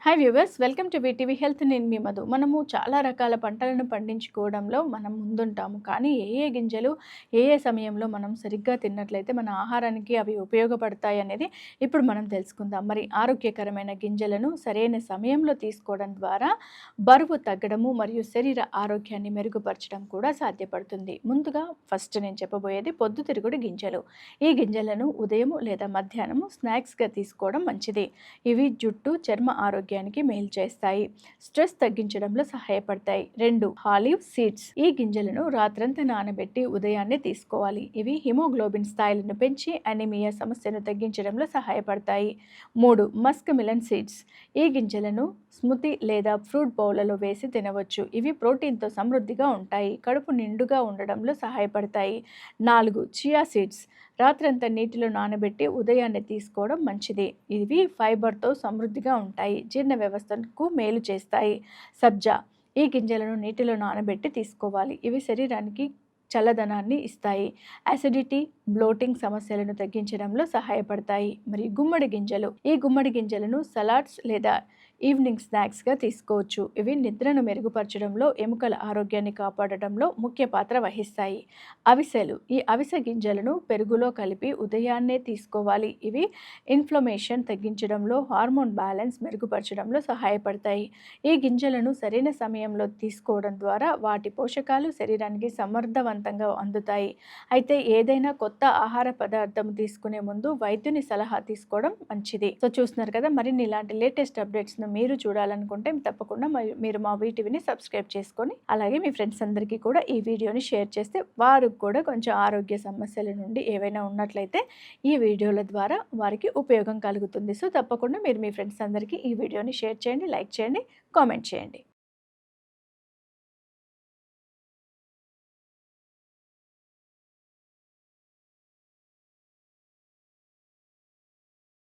Hi viewers, welcome to VTV health. నేను మీ మధు. మనము చాలా రకాల పంటలను పండించుకోవడంలో మనం ముందుంటాము. కానీ ఏ గింజలు ఏ సమయంలో మనం సరిగ్గా తిన్నట్లయితే మన ఆహారానికి అవి ఉపయోగపడతాయి అనేది ఇప్పుడు మనం తెలుసుకుందాం. మరి ఆరోగ్యకరమైన గింజలను సరైన సమయంలో తీసుకోవడం ద్వారా బరువు తగ్గడము మరియు శరీర ఆరోగ్యాన్ని మెరుగుపరచడం కూడా సాధ్యపడుతుంది. ముందుగా ఫస్ట్ నేను చెప్పబోయేది పొద్దుతిరుగుడు గింజలు. ఈ గింజలను ఉదయం లేదా మధ్యాహ్నము స్నాక్స్గా తీసుకోవడం మంచిది. ఇవి జుట్టు, చర్మ ఆరోగ్యానికి మేలు చేస్తాయి. స్ట్రెస్ తగ్గించడంలో సహాయపడతాయి. 2 ఆలివ్ సీడ్స్. ఈ గింజలను రాత్రంతా నానబెట్టి ఉదయాన్నే తీసుకోవాలి. ఇవి హిమోగ్లోబిన్ స్థాయిలను పెంచి అనీమియా సమస్యను తగ్గించడంలో సహాయపడతాయి. 3 మస్క్ మిలన్ సీడ్స్. ఈ గింజలను స్మూతీ లేదా ఫ్రూట్ బౌల్లలో వేసి తినవచ్చు. ఇవి ప్రోటీన్తో సమృద్ధిగా ఉంటాయి. కడుపు నిండుగా ఉండడంలో సహాయపడతాయి. 4 చియా సీడ్స్. రాత్రంతా నీటిలో నానబెట్టి ఉదయాన్నే తీసుకోవడం మంచిది. ఇవి ఫైబర్తో సమృద్ధిగా ఉంటాయి. జీర్ణ వ్యవస్థకు మేలు చేస్తాయి. సబ్జా. ఈ గింజలను నీటిలో నానబెట్టి తీసుకోవాలి. ఇవి శరీరానికి చల్లదనాన్ని ఇస్తాయి. యాసిడిటీ, బ్లోటింగ్ సమస్యలను తగ్గించడంలో సహాయపడతాయి. మరియు గుమ్మడి గింజలు. ఈ గుమ్మడి గింజలను సలాడ్స్ లేదా ఈవినింగ్ స్నాక్స్గా తీసుకోవచ్చు. ఇవి నిద్రను మెరుగుపరచడంలో, ఎముకల ఆరోగ్యాన్ని కాపాడడంలో ముఖ్య పాత్ర వహిస్తాయి. అవిసెలు. ఈ అవిసె గింజలను పెరుగులో కలిపి ఉదయాన్నే తీసుకోవాలి. ఇవి ఇన్ఫ్లమేషన్ తగ్గించడంలో, హార్మోన్ బ్యాలెన్స్ మెరుగుపరచడంలో సహాయపడతాయి. ఈ గింజలను సరైన సమయంలో తీసుకోవడం ద్వారా వాటి పోషకాలు శరీరానికి సమర్థవంతంగా అందుతాయి. అయితే ఏదైనా కొత్త ఆహార పదార్థం తీసుకునే ముందు వైద్యుని సలహా తీసుకోవడం మంచిది. సో చూస్తున్నారు కదా, మరిన్ని ఇలాంటి లేటెస్ట్ అప్డేట్స్ను మీరు చూడాలనుకుంటే తప్పకుండా మీరు మా వీటీవీని సబ్స్క్రైబ్ చేసుకొని అలాగే మీ ఫ్రెండ్స్ అందరికీ కూడా ఈ వీడియోని షేర్ చేస్తే వారికి కూడా కొంచెం ఆరోగ్య సమస్యల నుండి ఏవైనా ఉన్నట్లయితే ఈ వీడియోల ద్వారా వారికి ఉపయోగం కలుగుతుంది. సో తప్పకుండా మీరు మీ ఫ్రెండ్స్ అందరికీ ఈ వీడియోని షేర్ చేయండి, లైక్ చేయండి, కామెంట్ చేయండి.